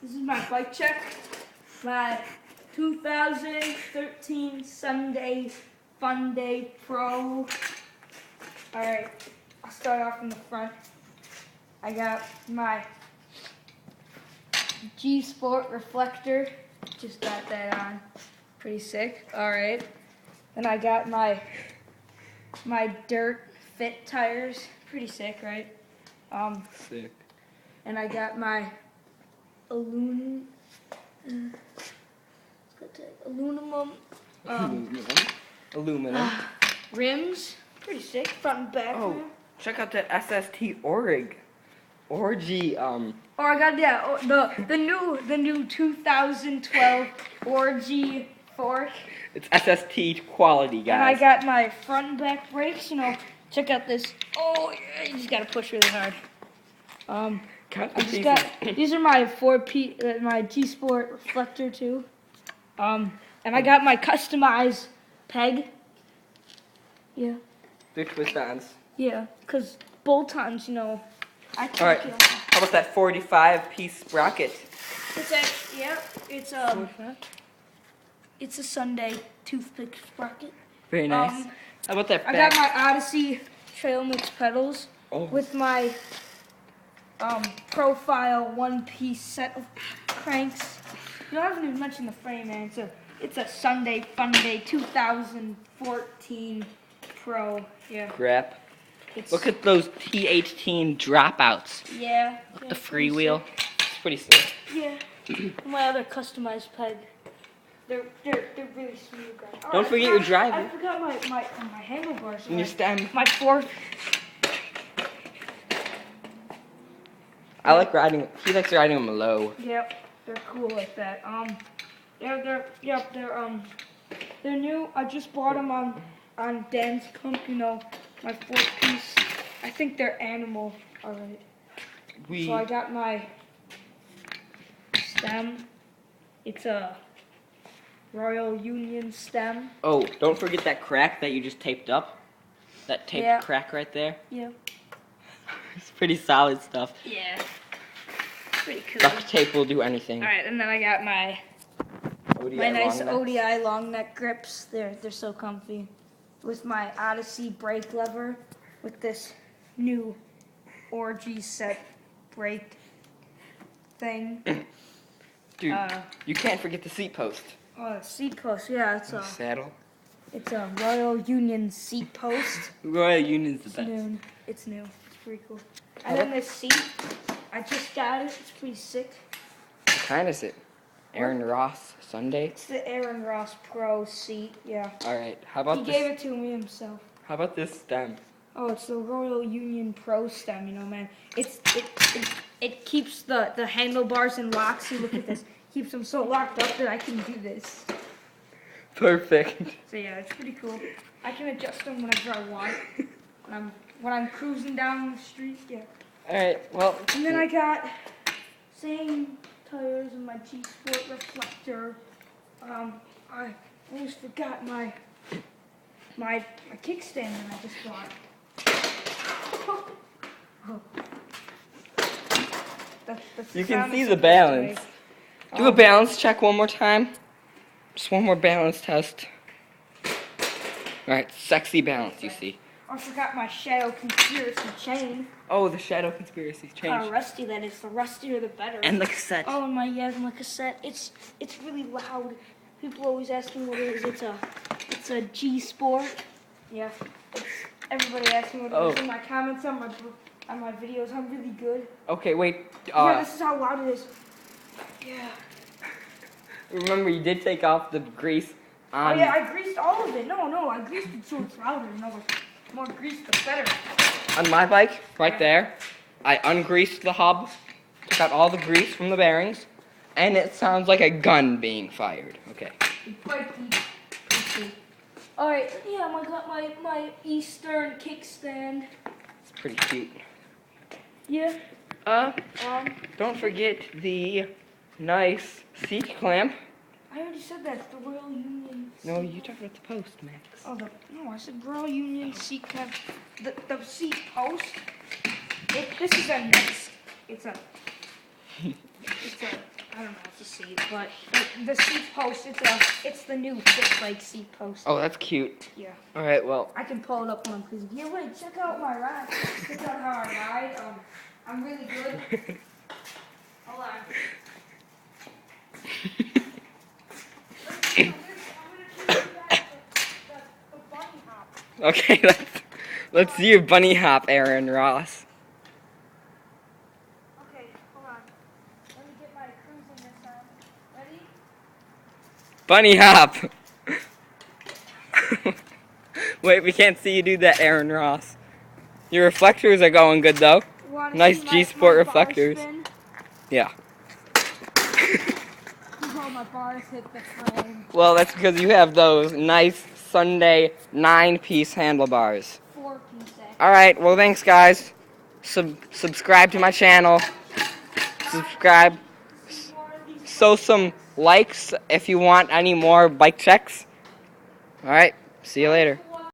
This is my bike check. My 2013 Sunday Funday Pro. Alright, I'll start off in the front. I got my G Sport reflector. Just got that on. Pretty sick. Alright. Then I got my dirt fit tires. Pretty sick, right? Sick. And I got my aluminum rims. Pretty sick, front and back. Oh, man. check out that SST Orgy. Oh, I got the new 2012 Orgy fork. It's SST quality, guys. And I got my front and back brakes. You know, check out this. Oh, yeah, you just gotta push really hard. I just got, these are my my G Sport reflector too. And I got my customized peg. Yeah. Big twist-ons. Yeah, because bolt-ons, you know, I can't Alright, get on. how about that 45-piece sprocket? It's a Sunday toothpick sprocket. Very nice. How about that I back? got my Odyssey Trail Mix pedals with my profile one-piece set of cranks. You know, I haven't even mentioned the frame, man. It's a Sunday Funday 2014 Pro. Yeah. Crap. Look at those T18 dropouts. Yeah. With the freewheel. It's pretty sick. Yeah. My other customized peg. They're really smooth, guys. Oh, Don't forget your driver. I forgot my handlebars. And your stem. My fourth. I like riding. He likes riding them low. Yep, they're cool like that. They're new. I just bought them on Dan's Pump. You know, my 4-piece. I think they're animal. All right. So I got my stem. It's a Royal Union stem. Oh, don't forget that crack that you just taped up. That taped crack right there. Yeah. It's pretty solid stuff. Yeah. Pretty cool. Duct tape will do anything. All right, and then I got my nice ODI long neck grips. They're so comfy. With my Odyssey brake lever, with this new Orgy set brake thing. Dude, you can't forget the seat post. Oh, seat post. Yeah, Saddle. It's a Royal Union seat post. Royal Union's the best. It's new. It's pretty cool. And then this seat, I just got it. It's pretty sick. What kind is it? Aaron Ross Sunday? It's the Aaron Ross Pro seat. Yeah. All right. How about He gave it to me himself. How about this stem? Oh, it's the Royal Union Pro stem. You know, man. It keeps the handlebars in lock. See, look at this. Keeps them so locked up that I can do this. Perfect. So yeah, it's pretty cool. I can adjust them whenever I want. When I'm cruising down the street, yeah. All right, well. And then I got same tires and my G Sport reflector. I almost forgot my kickstand that I just bought. You can see the balance. Do a balance check one more time. Just one more balance test. Alright, sexy balance, you see. I forgot my Shadow Conspiracy chain. Oh, the Shadow Conspiracy chain. How rusty that is. The rustier, the better. And the cassette. Oh, and my cassette. It's really loud. People always ask me what it is. It's a G Sport. Yeah. Everybody asks me what it is in my comments on my videos. I'm really good. Okay, wait. Yeah, this is how loud it is. Yeah. Remember, you did take off the grease on... Oh, yeah, I greased all of it. No, I greased it so it's louder. You know, the more grease, the better. On my bike, right there, I ungreased the hub, took out all the grease from the bearings, and it sounds like a gun being fired. Okay. Alright, yeah, I got my Eastern kickstand. It's pretty cute. Yeah. Don't forget the nice seat clamp. I already said that. It's the Royal Union. No, you talked about the post, Max. Oh, no, I said Royal Union seat clamp. The seat post. This is a nice. It's a don't know if you see it, but the seat post, it's the new thick like seat post. Oh, that's cute. Yeah. All right, well. I can pull it up on because yeah, wait, check out my ride. Check out how I ride. I'm really good. Hold on. I'm gonna teach you guys the bunny hop. Okay, let's do your bunny hop, Aaron Ross. Okay, hold on. Let me get my cruising this time. Ready? Bunny hop. Wait, we can't see you do that, Aaron Ross. Your reflectors are going good though. Nice G Sport reflectors. Yeah. My bars hit the frame. Well, that's because you have those nice Sunday 9-piece handlebars. 4-piece. Alright, well thanks guys. Subscribe to my channel. Subscribe. Sow some likes if you want any more bike checks. Alright, see you later.